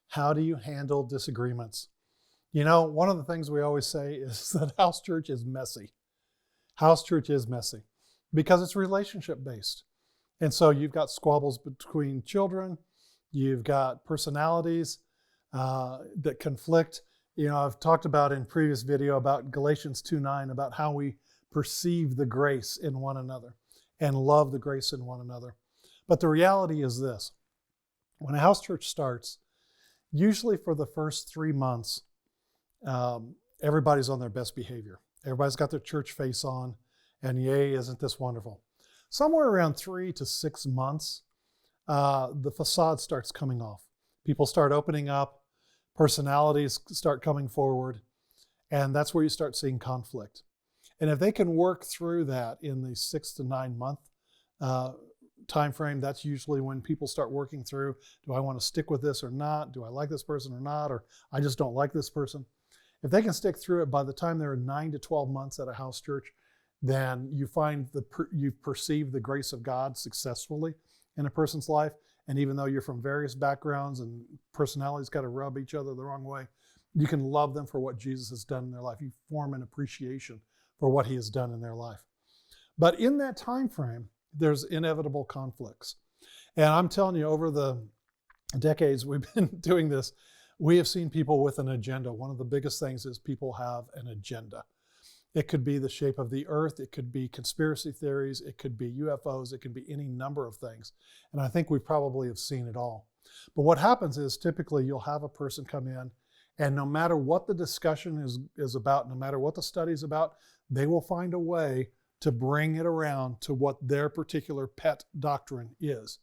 How do you handle disagreements? You know, one of the things we always say is that house church is messy. House church is messy because it's relationship based. And so you've got squabbles between children, you've got personalities that conflict. You know, I've talked about in previous video about Galatians 2:9 about how we perceive the grace in one another and love the grace in one another. But the reality is this: when a house church starts, usually for the first 3 months, everybody's on their best behavior. Everybody's got their church face on, and yay, isn't this wonderful? Somewhere around 3 to 6 months, the facade starts coming off. People start opening up, personalities start coming forward, and that's where you start seeing conflict. And if they can work through that in the 6 to 9 month time frame, that's usually when people start working through, do I want to stick with this or not? Do I like this person or not? Or I just don't like this person. If they can stick through it, by the time they're 9 to 12 months at a house church, then you find you've perceived the grace of God successfully in a person's life. And even though you're from various backgrounds and personalities got to rub each other the wrong way, you can love them for what Jesus has done in their life. You form an appreciation for what he has done in their life. But in that time frame, there's inevitable conflicts. And I'm telling you, over the decades we've been doing this, we have seen people with an agenda. One of the biggest things is people have an agenda. It could be the shape of the earth. It could be conspiracy theories. It could be UFOs. It could be any number of things. And I think we probably have seen it all. But what happens is typically you'll have a person come in, and no matter what the discussion is about, no matter what the study is about, they will find a way to bring it around to what their particular pet doctrine is.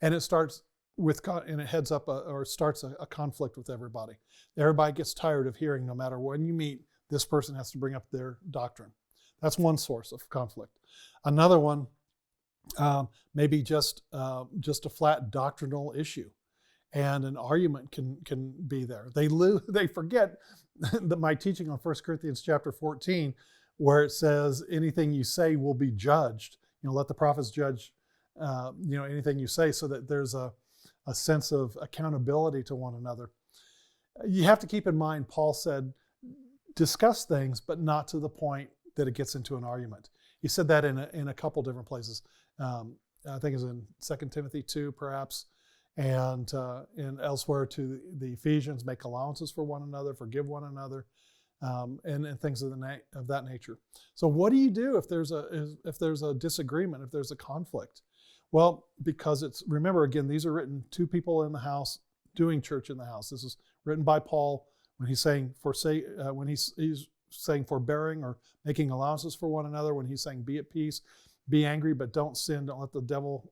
And it starts and it heads up or starts a conflict with everybody. Everybody gets tired of hearing, no matter when you meet, this person has to bring up their doctrine. That's one source of conflict. Another one, maybe just a flat doctrinal issue, and an argument can be there. They forget that my teaching on 1 Corinthians chapter 14, where it says anything you say will be judged. You know, let the prophets judge. Anything you say, so that there's a sense of accountability to one another. You have to keep in mind, Paul said, discuss things, but not to the point that it gets into an argument. He said that in a couple different places. I think it's in 2 Timothy 2, perhaps, and elsewhere to the Ephesians, make allowances for one another, forgive one another, and things of that nature. So what do you do if there's a disagreement, if there's a conflict? Well, because remember again, these are written to people in the house doing church in the house. This is written by Paul when he's saying when he's saying forbearing or making allowances for one another, when he's saying be at peace, be angry but don't sin, don't let the devil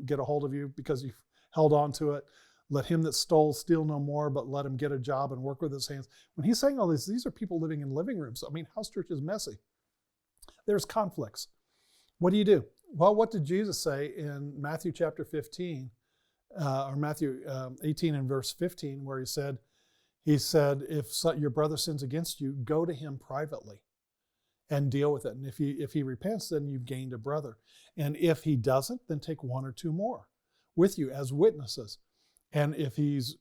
get a hold of you because you've held on to it. Let him that stole steal no more, but let him get a job and work with his hands. When he's saying all this, these are people living in living rooms. I mean, house church is messy. There's conflicts. What do you do? Well, what did Jesus say in Matthew chapter 15, or Matthew 18 and verse 15, where he said, if your brother sins against you, go to him privately and deal with it. And if he repents, then you've gained a brother. And if he doesn't, then take one or two more with you as witnesses. And if he's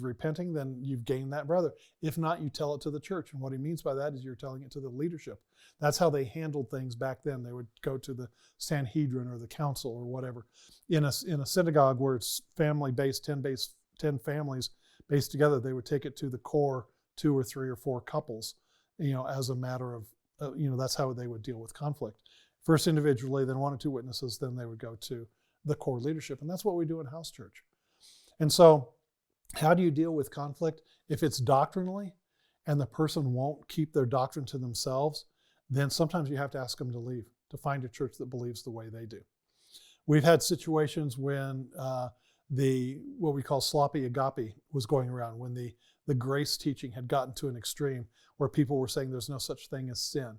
repenting, then you've gained that brother. If not, you tell it to the church. And what he means by that is you're telling it to the leadership. That's how they handled things back then. They would go to the Sanhedrin or the council or whatever. In a synagogue where it's family-based, 10 families based together, they would take it to the core 2 or 3 or 4 couples, as a matter of, that's how they would deal with conflict. First individually, then 1 or 2 witnesses, then they would go to the core leadership. And that's what we do in house church. And so how do you deal with conflict? If it's doctrinally and the person won't keep their doctrine to themselves, then sometimes you have to ask them to leave, to find a church that believes the way they do. We've had situations when what we call sloppy agape was going around, when the grace teaching had gotten to an extreme where people were saying there's no such thing as sin.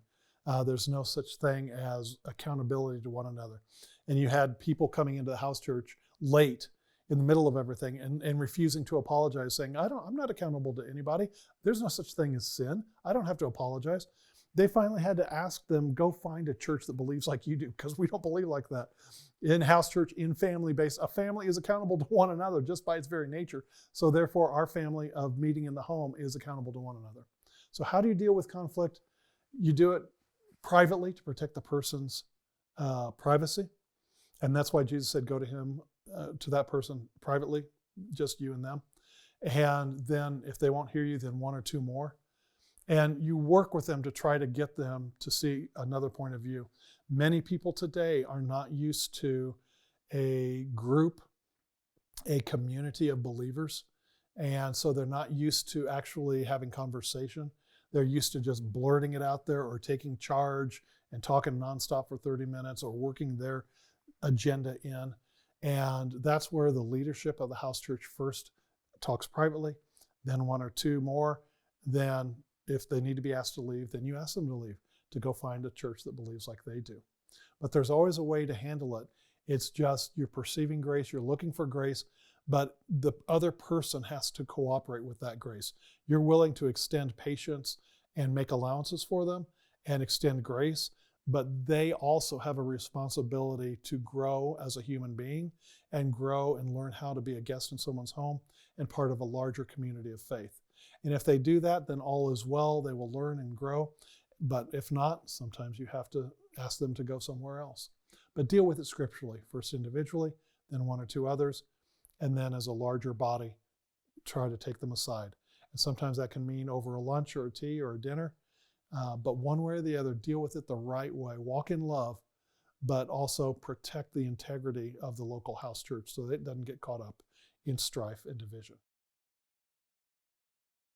There's no such thing as accountability to one another. And you had people coming into the house church late in the middle of everything and refusing to apologize, saying, I'm not accountable to anybody. There's no such thing as sin. I don't have to apologize. They finally had to ask them, go find a church that believes like you do, because we don't believe like that. In house church, in family based, a family is accountable to one another just by its very nature. So therefore, our family of meeting in the home is accountable to one another. So how do you deal with conflict? You do it privately to protect the person's privacy. And that's why Jesus said, go to him, to that person privately, just you and them. And then if they won't hear you, then one or two more. And you work with them to try to get them to see another point of view. Many people today are not used to a group, a community of believers. And so they're not used to actually having conversation. They're used to just blurting it out there or taking charge and talking nonstop for 30 minutes or working their agenda in. And that's where the leadership of the house church first talks privately, then one or two more. Then if they need to be asked to leave, then you ask them to leave, to go find a church that believes like they do. But there's always a way to handle it. It's just you're perceiving grace, you're looking for grace, but the other person has to cooperate with that grace. You're willing to extend patience and make allowances for them and extend grace, but they also have a responsibility to grow as a human being and grow and learn how to be a guest in someone's home and part of a larger community of faith. And if they do that, then all is well. They will learn and grow. But if not, sometimes you have to ask them to go somewhere else. But deal with it scripturally, first individually, then one or two others, and then as a larger body, try to take them aside. And sometimes that can mean over a lunch or a tea or a dinner. But one way or the other, deal with it the right way. Walk in love, but also protect the integrity of the local house church so that it doesn't get caught up in strife and division.